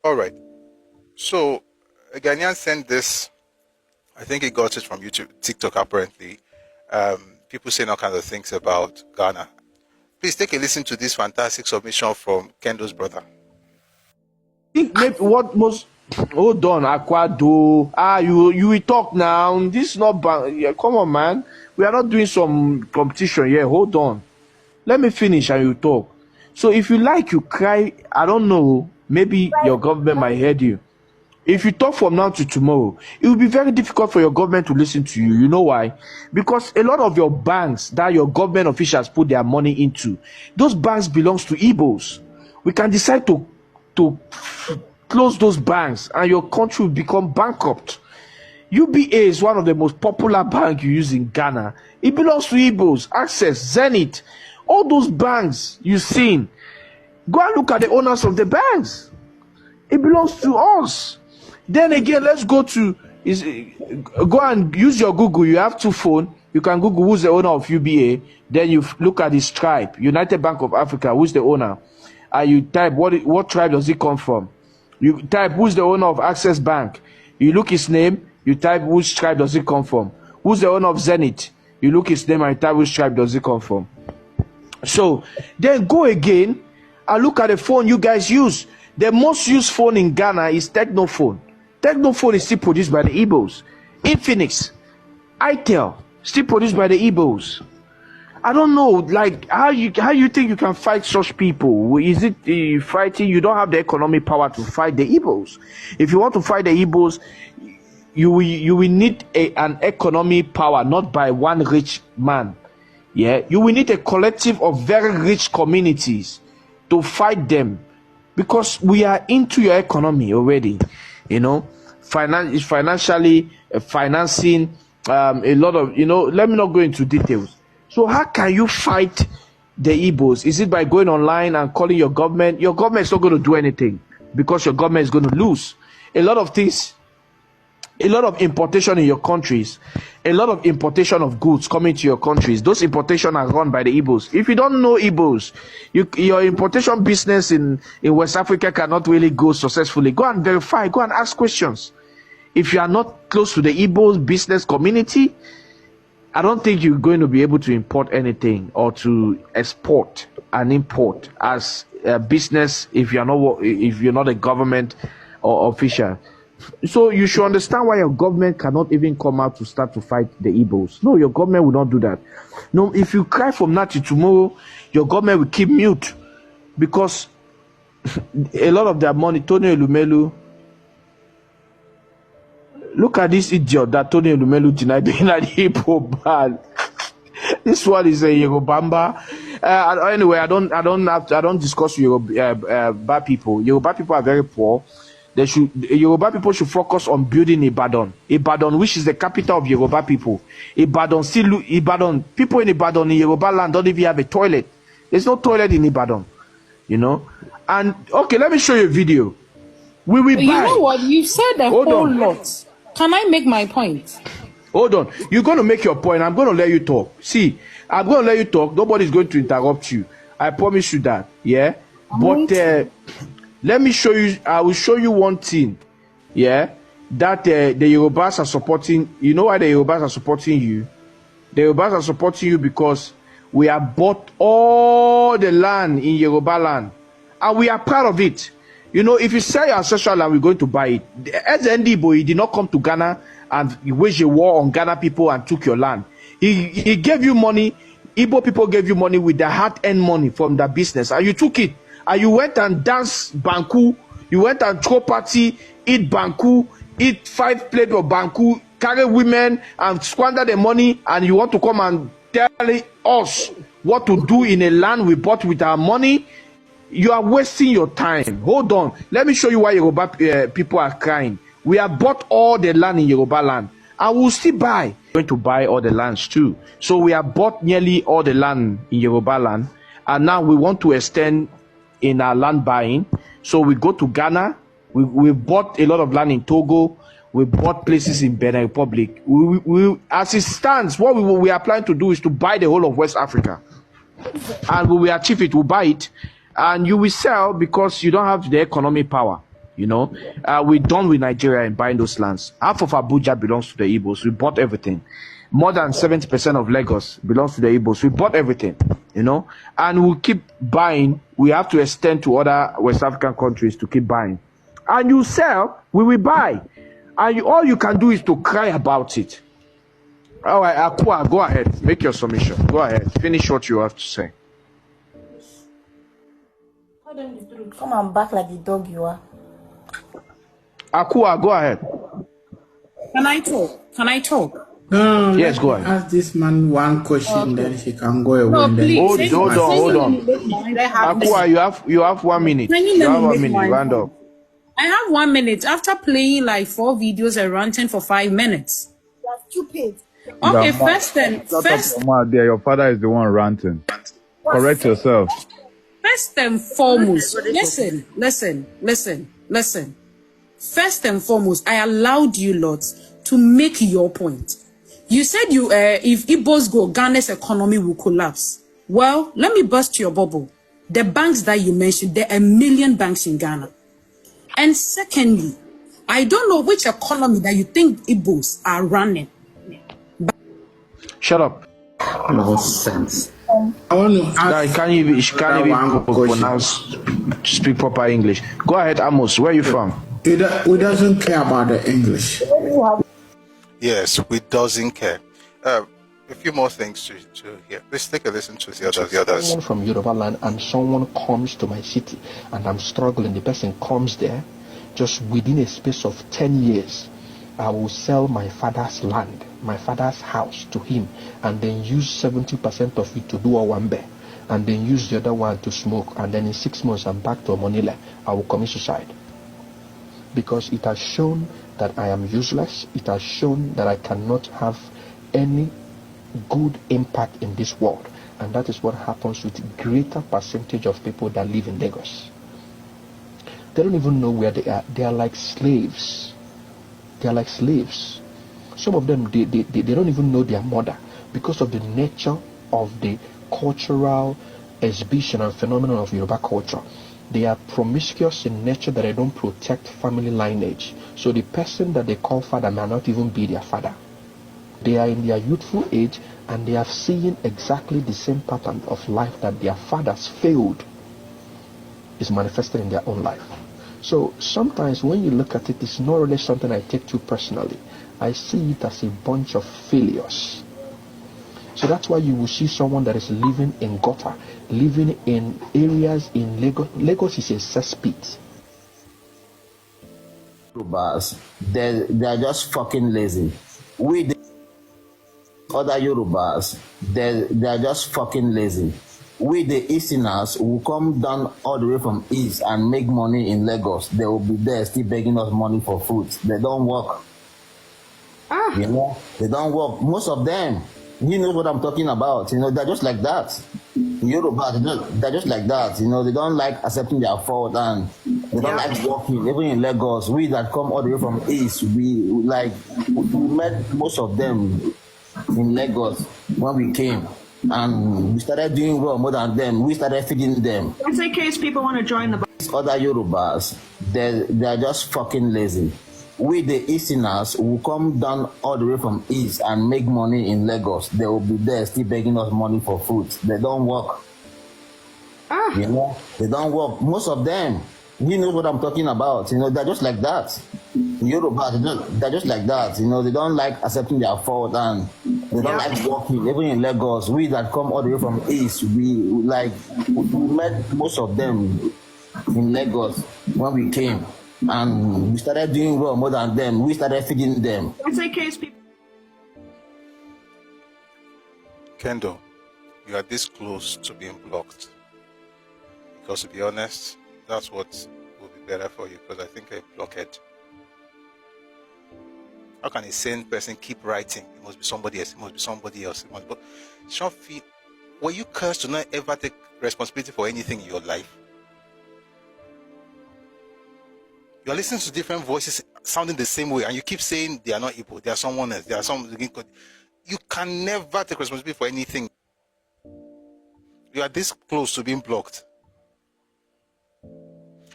All right. So a Ghanaian sent this. I think he got it from YouTube, TikTok apparently. People saying all kinds of things about Ghana. Please take a listen to this fantastic submission from Kendo's brother. Think maybe what most hold on, Aquado. You will talk now. This is not yeah, come on, man. We are not doing some competition here. Hold on. Let me finish and you talk. So if you like, you cry. I don't know. Maybe your government might hear you. If you talk from now to tomorrow, it will be very difficult for your government to listen to you. You know why? Because a lot of your banks that your government officials put their money into, those banks belongs to Igbos. We can decide to close those banks and your country will become bankrupt. UBA is one of the most popular banks you use in Ghana. It belongs to Igbos, Access, Zenith, all those banks you've seen. Go and look at the owners of the banks. It belongs to us. Then again, let's go and use your Google. You have two phones. You can Google who's the owner of UBA. Then you look at his tribe, United Bank of Africa, who's the owner. And you type what tribe does it come from. You type who's the owner of Access Bank. You look his name. You type which tribe does it come from. Who's the owner of Zenith. You look his name and you type which tribe does it come from. So then go again and look at the phone you guys use. The most used phone in Ghana is Technophone. Technophone is still produced by the Igbos. Infinix, Itel, still produced by the Igbos. I don't know, like how you think you can fight such people? Is it fighting? You don't have the economic power to fight the Igbos. If you want to fight the Igbos, you will need an economic power, not by one rich man. Yeah, you will need a collective of very rich communities to fight them, because we are into your economy already. You know, financially financing a lot of, let me not go into details. So how can you fight the Igbos? Is it by going online and calling your government? Your government is not going to do anything because your government is going to lose. A lot of things, a lot of importation in your countries, a lot of importation of goods coming to your countries. Those importations are run by the Igbos. If you don't know Igbos, your importation business in West Africa cannot really go successfully. Go and verify, go and ask questions. If you are not close to the Igbos business community, I don't think you're going to be able to import anything or to export and import as a business if you're not a government or official. So you should understand why your government cannot even come out to start to fight the Igbos. No, your government will not do that. No, if you cry from now to tomorrow, your government will keep mute, because a lot of their money, Tony Elumelu. Look at this idiot that Tony Elumelu denied being an Igbo man. This one is a Yorubamba. Anyway, I don't discuss Yoruba people. Yoruba people are very poor. Yoruba people should focus on building Ibadan. Ibadan, which is the capital of Yoruba people. Ibadan, people in Ibadan, in Yoruba land, don't even have a toilet. There's no toilet in Ibadan, And okay, let me show you a video. We will buy. You know what? You said a whole lot. Can I make my point? Hold on. You're going to make your point. I'm going to let you talk. See, I'm going to let you talk. Nobody's going to interrupt you. I promise you that. Yeah? But let me show you. I will show you one thing. Yeah? That the Yorubas are supporting. You know why the Yorubas are supporting you? The Yorubas are supporting you because we have bought all the land in Yoruba land. And we are proud of it. If you sell your ancestral land, we're going to buy it. As Ndibo, he did not come to Ghana and he waged a war on Ghana people and took your land. He gave you money. Igbo people gave you money with their hard-earned money from their business, and you took it. And you went and danced Banku. You went and throw party, eat Banku, eat 5 plates of Banku, carry women and squander the money, and you want to come and tell us what to do in a land we bought with our money? You are wasting your time. Hold on. Let me show you why Yoruba people are crying. We have bought all the land in Yoruba land. And we'll still buy. We're going to buy all the lands too. So we have bought nearly all the land in Yoruba land. And now we want to extend in our land buying. So we go to Ghana. We bought a lot of land in Togo. We bought places in Benin Republic. As it stands, what we are planning to do is to buy the whole of West Africa. And we will achieve it. We'll buy it. And you will sell because you don't have the economic power. You know, we're done with Nigeria in buying those lands. Half of Abuja belongs to the Igbos. We bought everything. More than 70% of Lagos belongs to the Igbos. We bought everything, you know, and we'll keep buying. We have to extend to other West African countries to keep buying. And you sell, we will buy. And all you can do is to cry about it. All right, Akua, go ahead. Make your submission. Go ahead. Finish what you have to say. Come and back like the dog you are. Akua, go ahead. Can I talk? Can I talk? No, yes, go ahead. Ask this man one question, then he can go away. No, please. Hold on. Akua, you have 1 minute. You have 1 minute. Round up. I have 1 minute after playing like 4 videos and ranting for 5 minutes. You are stupid. Okay, first. Your father is the one ranting. Correct yourself. First and foremost, listen. First and foremost, I allowed you lots to make your point. You said if Igbos go, Ghana's economy will collapse. Well, let me burst your bubble. The banks that you mentioned, there are 1 million banks in Ghana. And secondly, I don't know which economy that you think Igbos are running. Shut up. Nonsense. I want to ask. Can't even pronounce, speak proper English. Go ahead, Amos. Where are you from? We doesn't care about the English. Yes, we doesn't care. A few more things to hear. Let's take a listen to the others. Someone from Yoruba land and someone comes to my city and I'm struggling. The person comes there, just within a space of 10 years, I will sell my father's land, my father's house to him, and then use 70% of it to do a wambe, and then use the other one to smoke, and then in 6 months I'm back to Manila. I will commit suicide. Because it has shown that I am useless. It has shown that I cannot have any good impact in this world. And that is what happens with greater percentage of people that live in Lagos. They don't even know where they are. They are like slaves. They are like slaves. Some of them, they don't even know their mother because of the nature of the cultural exhibition and phenomenon of Yoruba culture. They are promiscuous in nature, that they don't protect family lineage. So the person that they call father may not even be their father. They are in their youthful age and they have seen exactly the same pattern of life that their fathers failed is manifested in their own life. So sometimes when you look at it, it's not really something I take too personally. I see it as a bunch of failures. So that's why you will see someone that is living in gutter, living in areas in Lagos. Lagos is a cesspit. Yorubas, they are just fucking lazy. We, the other Yorubas, they are just fucking lazy. We, the Easterners, will come down all the way from East and make money in Lagos. They will be there still begging us money for food. They don't work. You know, they don't work. Most of them, you know what I'm talking about. You know, they're just like that. Yoruba, they're just like that. You know, they don't like accepting their fault and they don't like working. Even in Lagos, we that come all the way from East, we met most of them in Lagos when we came. And we started doing well more than them. We started feeding them. That's in case people want to join the... These other Yorubas, they are just fucking lazy. We, the Easterners, will come down all the way from East and make money in Lagos. They will be there still begging us money for food. They don't work. You know, they don't work. Most of them, you know what I'm talking about. You know, they're just like that. Yoruba, they're just like that. You know, they don't like accepting their fault and they don't like working. Even in Lagos, we that come all the way from East, we met most of them in Lagos when we came. And we started doing well more than them. We started feeding them. That's in case people... Kendo, you are this close to being blocked. Because to be honest, that's what will be better for you. Because I think you're a blockhead. How can a sane person keep writing? It must be somebody else. It must be somebody else. It must be... Shafi, were you cursed to not ever take responsibility for anything in your life? You are listening to different voices sounding the same way, and you keep saying they are not Igbo, they are someone else, they are some. You can never take responsibility for anything. You are this close to being blocked.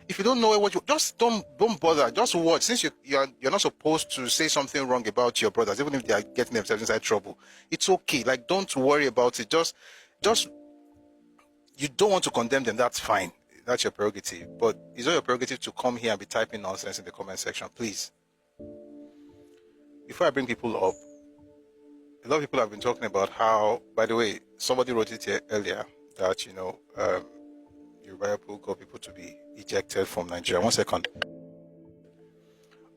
If you don't know what you just don't bother. Just watch. Since you're not supposed to say something wrong about your brothers, even if they are getting themselves inside trouble, it's okay. Like, don't worry about it. Just you don't want to condemn them. That's fine. That's your prerogative. But it's not your prerogative to come here and be typing nonsense in the comment section, please. Before I bring people up, a lot of people have been talking about how, by the way, somebody wrote it here earlier that, Yoruba people got people to be ejected from Nigeria. 1 second.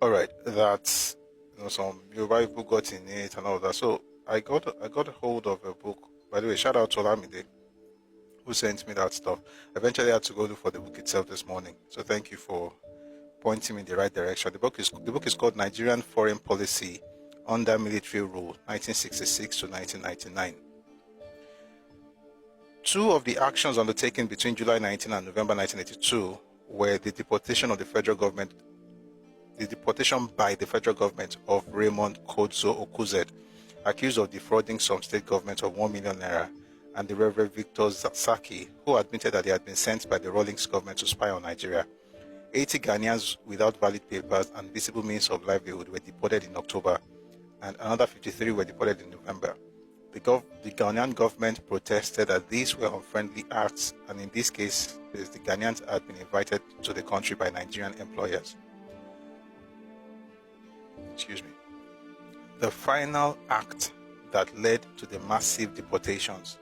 All right, that's some Yoruba people got in it and all that. So I got a hold of a book. By the way, shout out to Olamide who sent me that stuff. Eventually, I had to go look for the book itself this morning. So thank you for pointing me in the right direction. The book is called Nigerian Foreign Policy Under Military Rule, 1966 to 1999. Two of the actions undertaken between July 19 and November 1982 were the deportation by the federal government of Raymond Kodzo Okuzed, accused of defrauding some state governments of 1 million naira, and the Reverend Victor Saki, who admitted that he had been sent by the Rawlings government to spy on Nigeria. 80 Ghanaians without valid papers and visible means of livelihood were deported in October, and another 53 were deported in November. The Ghanaian government protested that these were unfriendly acts, and in this case, the Ghanaians had been invited to the country by Nigerian employers. Excuse me. The final act that led to the massive deportations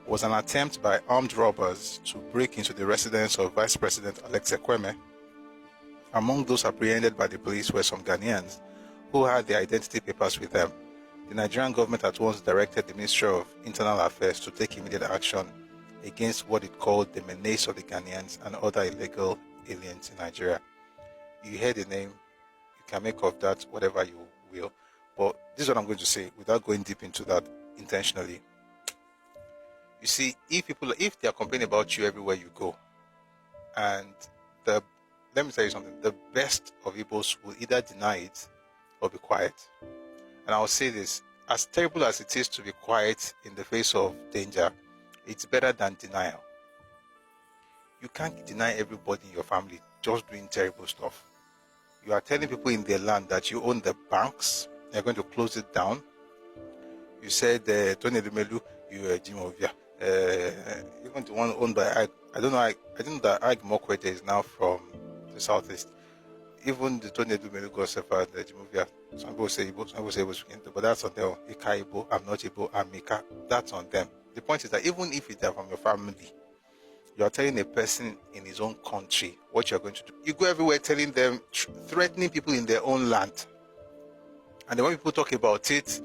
was an attempt by armed robbers to break into the residence of Vice President Alex Ekweme. Among those apprehended by the police were some Ghanaians who had their identity papers with them. The Nigerian government at once directed the Ministry of Internal Affairs to take immediate action against what it called the menace of the Ghanaians and other illegal aliens in Nigeria. You hear the name, you can make of that whatever you will, but this is what I'm going to say without going deep into that intentionally. You see, if they are complaining about you everywhere you go, and let me tell you something, the best of Igbos will either deny it or be quiet. And I'll say this, as terrible as it is to be quiet in the face of danger, it's better than denial. You can't deny everybody in your family just doing terrible stuff. You are telling people in their land that you own the banks, you're going to close it down. You said, Tony Lumelu, you are Jimovia. Even the one owned by I don't know that Ag Mokwete is now from the southeast. Even the Tony Lumelu got suffered the Jimovia. Some people say Igbo, some people say Igbo, but that's on them. Ika Igbo, I'm not Igbo, I'm Mika. That's on them. The point is that even if it's from your family, you are telling a person in his own country what you're going to do. You go everywhere telling them, threatening people in their own land. And then when people talk about it,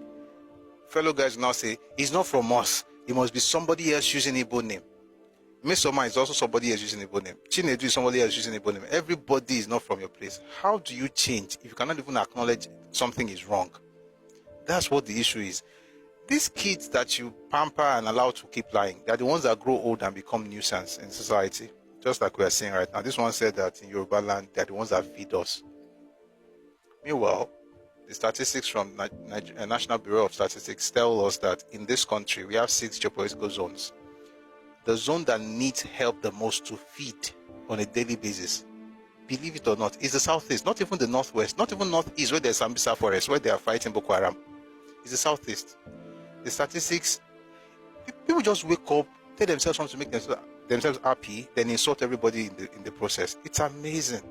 fellow guys now say, it's not from us. It must be somebody else using Igbo name. Mesoma is also somebody else using Igbo name. Chinedu is somebody else using Igbo name. Everybody is not from your place. How do you change if you cannot even acknowledge something is wrong? That's what the issue is. These kids that you pamper and allow to keep lying, they're the ones that grow old and become nuisance in society. Just like we are saying right now. This one said that in Yoruba land, they're the ones that feed us. Meanwhile, the statistics from National Bureau of Statistics tell us that in this country, we have 6 geopolitical zones. The zone that needs help the most to feed on a daily basis, believe it or not, is the southeast, not even the northwest, not even northeast where there's Sambisa forest, where they are fighting Boko Haram. It's the southeast. The statistics, people just wake up, tell themselves something to make themselves happy, then insult everybody in the process. It's amazing.